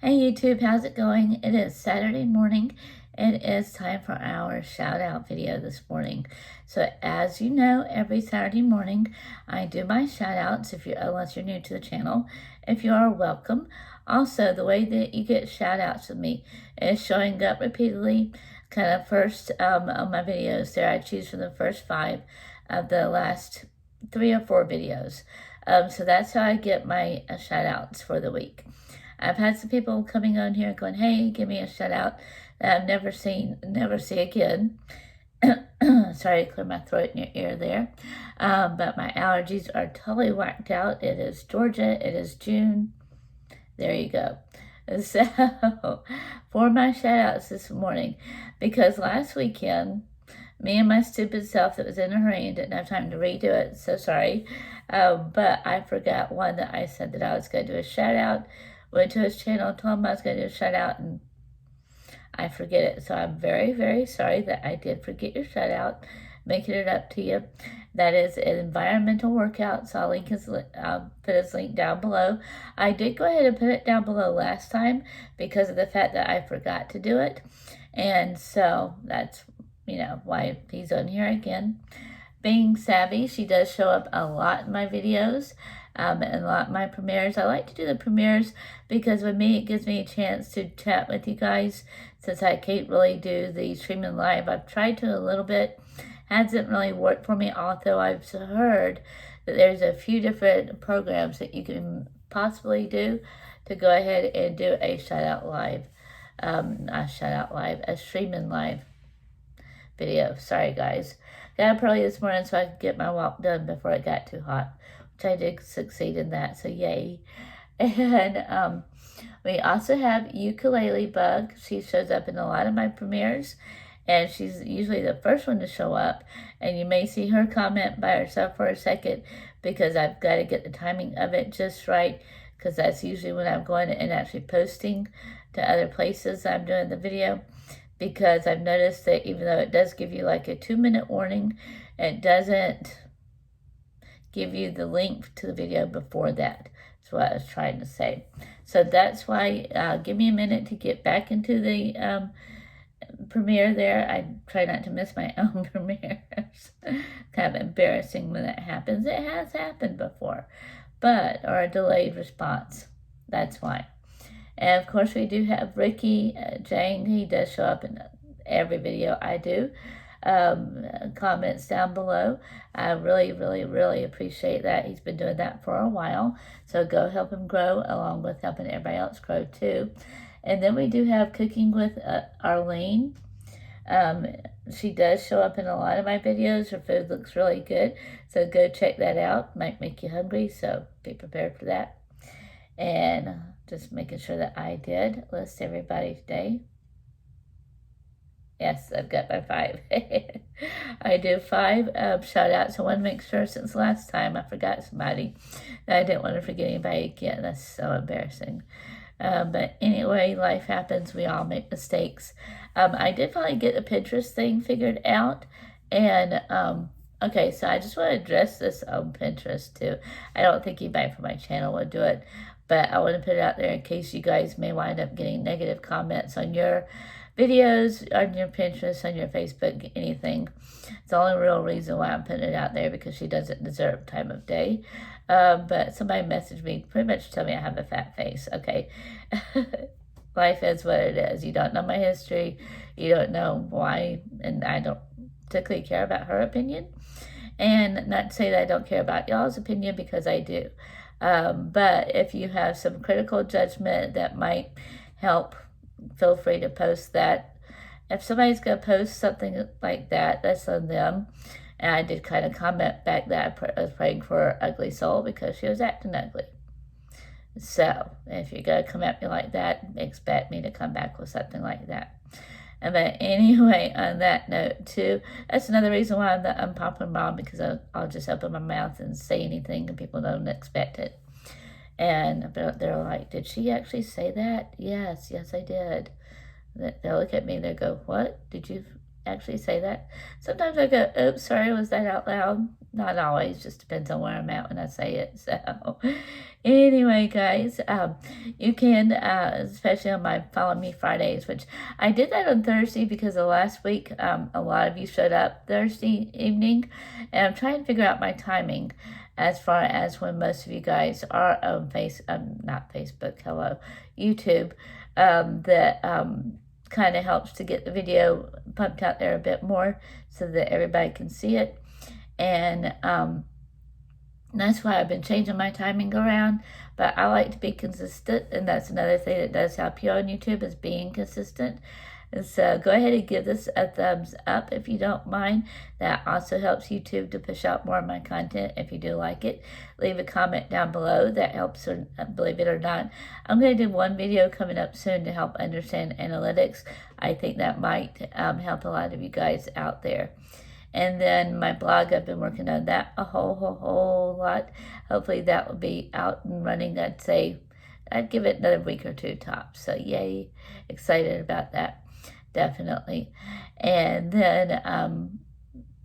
Hey YouTube, how's it going? It is Saturday morning. It is time for our shout out video this morning. So as you know, every Saturday morning I do my shout outs unless you're new to the channel. If you are, welcome. Also, the way that you get shout outs with me is showing up repeatedly kind of first on my videos there. I choose from the first 5 of the last 3 or 4 videos. So that's how I get my shout outs for the week. I've had some people coming on here going, hey, give me a shout out that I've never see again. Sorry to clear my throat in your ear there. But my allergies are totally whacked out. It is Georgia. It is June. There you go. So, for my shout outs this morning, because last weekend, me and my stupid self that was in a hurry and didn't have time to redo it, so sorry. But I forgot one that I said that I was going to do a shout out. Went to his channel, told him I was going to do a shout out, and I forget it. So I'm very, very sorry that I did forget your shout out, making it up to you. That is an environmental workout, so I'll put his link down below. I did go ahead and put it down below last time because of the fact that I forgot to do it. And so that's, why he's on here again. Being savvy, she does show up a lot in my videos. And a lot of my premieres. I like to do the premieres because with me, it gives me a chance to chat with you guys since I can't really do the streaming live. I've tried to a little bit. Hasn't really worked for me, although I've heard that there's a few different programs that you can possibly do to go ahead and do a shout out live. A streaming live video. Sorry, guys. Got up early this morning so I could get my walk done before it got too hot, which I did succeed in that, so yay. And we also have Ukele Bug. She shows up in a lot of my premieres, and she's usually the first one to show up. And you may see her comment by herself for a second because I've got to get the timing of it just right, because that's usually when I'm going and actually posting to other places I'm doing the video. Because I've noticed that even though it does give you like a 2-minute warning, it doesn't give you the link to the video before that. That's what I was trying to say. So that's why, give me a minute to get back into the premiere there. I try not to miss my own premieres. Kind of embarrassing when that happens. It has happened before, or a delayed response. That's why. And of course, we do have JJang. He does show up in every video I do. Comments down below. I really, really, really appreciate that. He's been doing that for a while. So go help him grow along with helping everybody else grow too. And then we do have Cooking with Arlene. She does show up in a lot of my videos. Her food looks really good. So go check that out. Might make you hungry, so be prepared for that. And just making sure that I did list everybody today. Yes, I've got my 5. I do 5 shout outs. I want to make sure since last time I forgot somebody that I didn't want to forget anybody again. That's so embarrassing. But anyway, life happens. We all make mistakes. I did finally get the Pinterest thing figured out. And, okay, so I just want to address this on Pinterest too. I don't think anybody from my channel would do it, but I want to put it out there in case you guys may wind up getting negative comments on your videos, on your Pinterest, on your Facebook, anything. It's the only real reason why I'm putting it out there, because she doesn't deserve time of day. But somebody messaged me, pretty much tell me I have a fat face. Okay. Life is what it is. You don't know my history. You don't know why, and I don't particularly care about her opinion. And not to say that I don't care about y'all's opinion, because I do. But if you have some critical judgment that might help, feel free to post that. If somebody's going to post something like that, that's on them. And I did kind of comment back that I was praying for her ugly soul because she was acting ugly. So if you're going to come at me like that, expect me to come back with something like that. But anyway, on that note too, that's another reason why I'm the unpopular mom, because I'll just open my mouth and say anything and people don't expect it. And they're like, did she actually say that? Yes, I did. They'll look at me and they'll go, what? Did you actually say that? Sometimes I go, oops, sorry, was that out loud? not always, just depends on where I'm at when I say it. So anyway, guys, you can, especially on my Follow Me Fridays, which I did that on Thursday because of last week, a lot of you showed up Thursday evening, and I'm trying to figure out my timing as far as when most of you guys are on not Facebook, YouTube, that kind of helps to get the video pumped out there a bit more so that everybody can see it. And that's why I've been changing my timing around, but I like to be consistent, and that's another thing that does help you on YouTube is being consistent. And so go ahead and give this a thumbs up if you don't mind. That also helps YouTube to push out more of my content if you do like it. Leave a comment down below. That helps, believe it or not. I'm going to do one video coming up soon to help understand analytics. I think that might help a lot of you guys out there. And then my blog, I've been working on that a whole lot. Hopefully that will be out and running. I'd give it another week or two tops. So yay, excited about that. Definitely. And then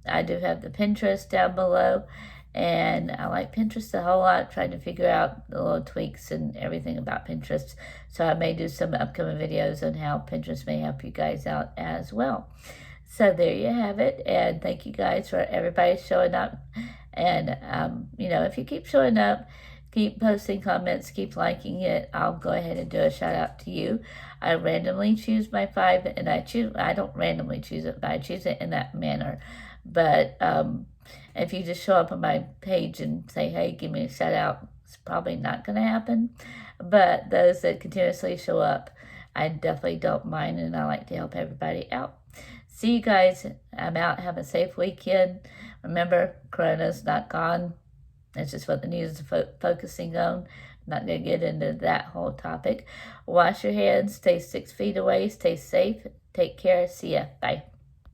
I do have the Pinterest down below, and I like Pinterest a whole lot, trying to figure out the little tweaks and everything about Pinterest. So I may do some upcoming videos on how Pinterest may help you guys out as well. So there you have it, and thank you guys for everybody showing up. And if you keep showing up, keep posting comments, keep liking it, I'll go ahead and do a shout out to you. I randomly choose my 5, and I don't randomly choose it, but I choose it in that manner. But if you just show up on my page and say, hey, give me a shout out, it's probably not going to happen. But those that continuously show up, I definitely don't mind, and I like to help everybody out. See you guys. I'm out. Have a safe weekend. Remember, Corona's not gone. That's just what the news is focusing on. I'm not going to get into that whole topic. Wash your hands. Stay 6 feet away. Stay safe. Take care. See ya. Bye.